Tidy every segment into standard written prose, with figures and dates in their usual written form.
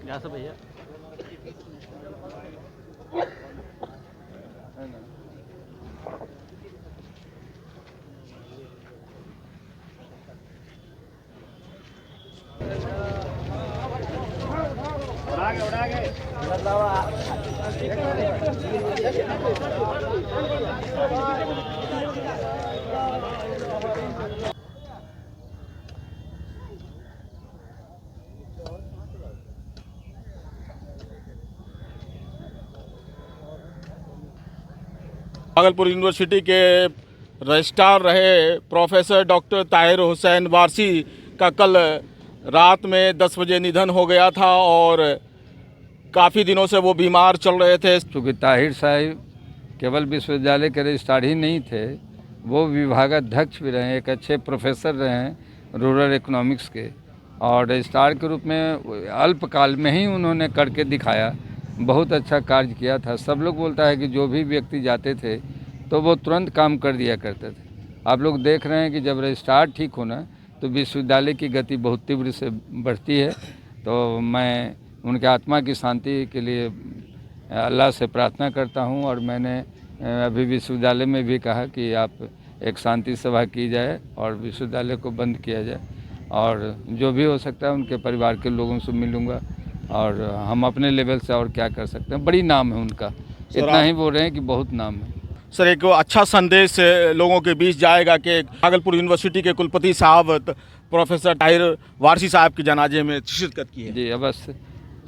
यहाँ से भैया उड़ा के भागलपुर यूनिवर्सिटी के रजिस्ट्रार रहे प्रोफेसर डॉक्टर ताहिर हुसैन वारसी का कल रात में 10 बजे निधन हो गया था और काफ़ी दिनों से वो बीमार चल रहे थे। चूँकि ताहिर साहब केवल विश्वविद्यालय के रजिस्ट्रार ही नहीं थे, वो विभागाध्यक्ष भी रहे, एक अच्छे प्रोफेसर रहे रूरल इकोनॉमिक्स के, और रजिस्ट्रार के रूप में अल्पकाल में ही उन्होंने करके दिखाया, बहुत अच्छा कार्य किया था। सब लोग बोलता है कि जो भी व्यक्ति जाते थे तो वो तुरंत काम कर दिया करते थे। आप लोग देख रहे हैं कि जब रजिस्ट्रार ठीक होना तो विश्वविद्यालय की गति बहुत तीव्र से बढ़ती है। तो मैं उनके आत्मा की शांति के लिए अल्लाह से प्रार्थना करता हूं, और मैंने अभी विश्वविद्यालय में भी कहा कि आप एक शांति सभा की जाए और विश्वविद्यालय को बंद किया जाए, और जो भी हो सकता है उनके परिवार के लोगों से मिलूँगा, और हम अपने लेवल से और क्या कर सकते हैं। बड़ी नाम है उनका, इतना ही बोल रहे हैं कि बहुत नाम है। सर, एक अच्छा संदेश लोगों के बीच जाएगा कि भागलपुर यूनिवर्सिटी के कुलपति साहब प्रोफेसर ताहिर वारसी साहब की जनाजे में शिरकत की है। जी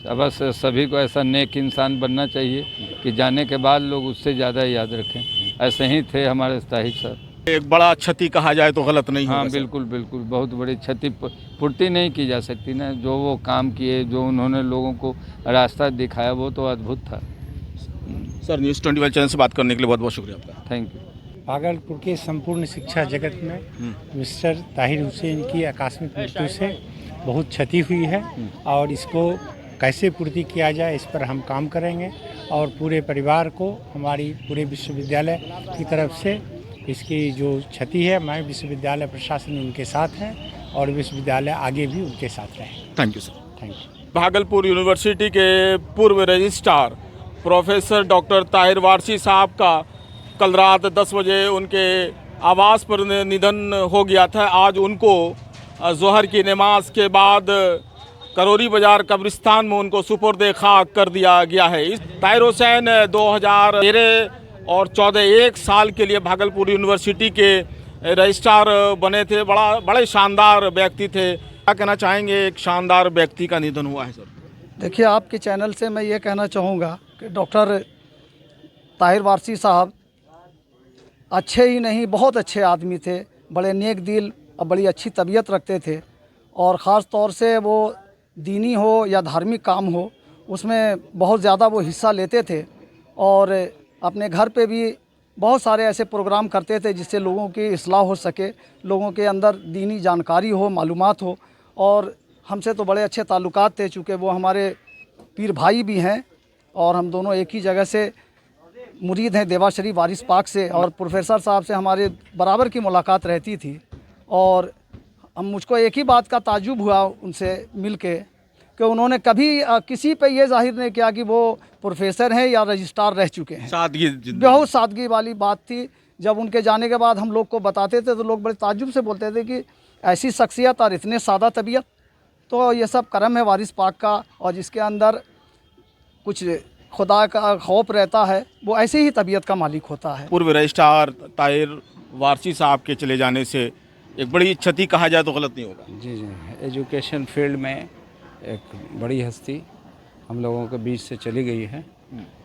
अवश्य सभी को ऐसा नेक इंसान बनना चाहिए कि जाने के बाद लोग उससे ज़्यादा याद रखें। ऐसे ही थे हमारे ताहिर साहब। एक बड़ा क्षति कहा जाए तो गलत नहीं होगा। हाँ, बिल्कुल बिल्कुल, बहुत बड़ी क्षति पूर्ति नहीं की जा सकती ना। जो वो काम किए, जो उन्होंने लोगों को रास्ता दिखाया, वो तो अद्भुत था। सर, न्यूज़ 21 चैनल से बात करने के लिए बहुत बहुत शुक्रिया आपका। Thank you. भागलपुर के संपूर्ण शिक्षा जगत में मिस्टर ताहिर हुसैन की आकस्मिक मृत्यु से बहुत क्षति हुई है, और इसको कैसे पूर्ति किया जाए इस पर हम काम करेंगे, और पूरे परिवार को हमारी पूरे विश्वविद्यालय की तरफ से इसकी जो क्षति है, मैं विश्वविद्यालय प्रशासन उनके साथ है और विश्वविद्यालय आगे भी उनके साथ रहे। Thank you sir. Thank you. Bhagalpur university के पूर्व registrar professor doctor Tahir Warsi साहब का कल रात 10 बजे उनके आवास पर निधन हो गया था। आज उनको जोहर की नमाज के बाद करौरी बाजार कब्रिस्तान में उनको सुपुर्द खाक कर दिया गया है। इस ताहिर हुसैन 2013 और 14 एक साल के लिए भागलपुर यूनिवर्सिटी के रजिस्ट्रार बने थे। बड़े शानदार व्यक्ति थे। क्या कहना चाहेंगे, एक शानदार व्यक्ति का निधन हुआ है सर? देखिए, आपके चैनल से मैं ये कहना चाहूँगा कि डॉक्टर ताहिर वारसी साहब अच्छे ही नहीं, बहुत अच्छे आदमी थे, बड़े नेक दिल और बड़ी अच्छी तबीयत रखते थे, और ख़ास तौर से वो दीनी हो या धार्मिक काम हो उसमें बहुत ज़्यादा वो हिस्सा लेते थे, और अपने घर पे भी बहुत सारे ऐसे प्रोग्राम करते थे जिससे लोगों की इस्लाह हो सके, लोगों के अंदर दीनी जानकारी हो, मालूमात हो। और हमसे तो बड़े अच्छे ताल्लुकात थे, चूँकि वो हमारे पीर भाई भी हैं और हम दोनों एक ही जगह से मुरीद हैं, देवा शरीफ वारिस पाक से, और प्रोफेसर साहब से हमारे बराबर की मुलाकात रहती थी। और मुझको एक ही बात का ताज्जुब हुआ उनसे मिल के कि उन्होंने कभी किसी पे ये जाहिर नहीं किया कि वो प्रोफेसर हैं या रजिस्ट्रार रह चुके हैं। सादगी, बहुत सादगी वाली बात थी। जब उनके जाने के बाद हम लोग को बताते थे तो लोग बड़े ताज्जुब से बोलते थे कि ऐसी शख्सियत और इतने सादा तबीयत। तो ये सब करम है वारिस पाक का, और जिसके अंदर कुछ खुदा का खौफ रहता है वो ऐसे ही तबीयत का मालिक होता है। पूर्व रजिस्ट्रार ताहिर वारसी साहब के चले जाने से एक बड़ी क्षति कहा जाए तो गलत नहीं होगा। जी, एजुकेशन फील्ड में एक बड़ी हस्ती हम लोगों के बीच से चली गई है,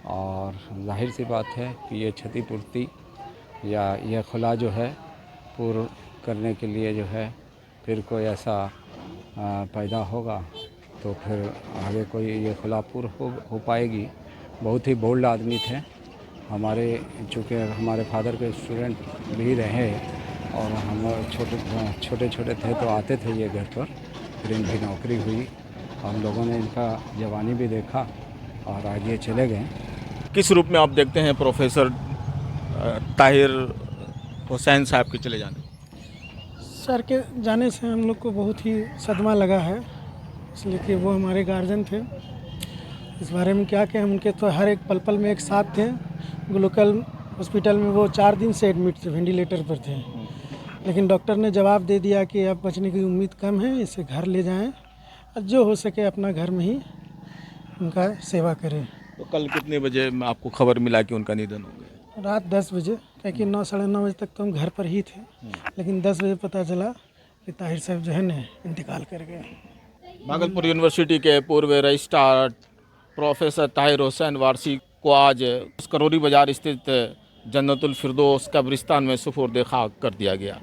और जाहिर सी बात है कि ये क्षतिपूर्ति या यह खुला जो है पूर्ण करने के लिए जो है फिर कोई ऐसा पैदा होगा तो फिर आगे कोई ये खुला पूर्ण हो पाएगी। बहुत ही बोल्ड आदमी थे हमारे, चूँकि हमारे फादर के स्टूडेंट भी रहे, और हम छोटे छोटे थे तो आते थे ये घर पर, फिर इनकी नौकरी हुई, हम लोगों ने इनका जवानी भी देखा और आज ये चले गए। किस रूप में आप देखते हैं प्रोफेसर ताहिर हुसैन साहब के चले जाने? सर के जाने से हम लोग को बहुत ही सदमा लगा है, इसलिए कि वो हमारे गार्जियन थे इस बारे में क्या कहें, उनके तो हर एक पल पल में एक साथ थे। लोकल हॉस्पिटल में वो 4 दिन से एडमिट थे, वेंटिलेटर पर थे, लेकिन डॉक्टर ने जवाब दे दिया कि अब बचने की उम्मीद कम है, इसे घर ले जाएं और जो हो सके अपना घर में ही उनका सेवा करें। तो कल कितने बजे आपको खबर मिला कि उनका निधन हो गया? रात 10 बजे, क्योंकि 9 साढ़े 9 बजे तक तो हम घर पर ही थे, लेकिन 10 बजे पता चला कि ताहिर साहब जो है ना इंतकाल कर गए। भागलपुर यूनिवर्सिटी के पूर्व रजिस्ट्रार प्रोफेसर ताहिर हुसैन वारसी को आज करौरी बाजार स्थित जन्नतुल फिरदौस कब्रिस्तान में सुपुर्द खाक कर दिया गया।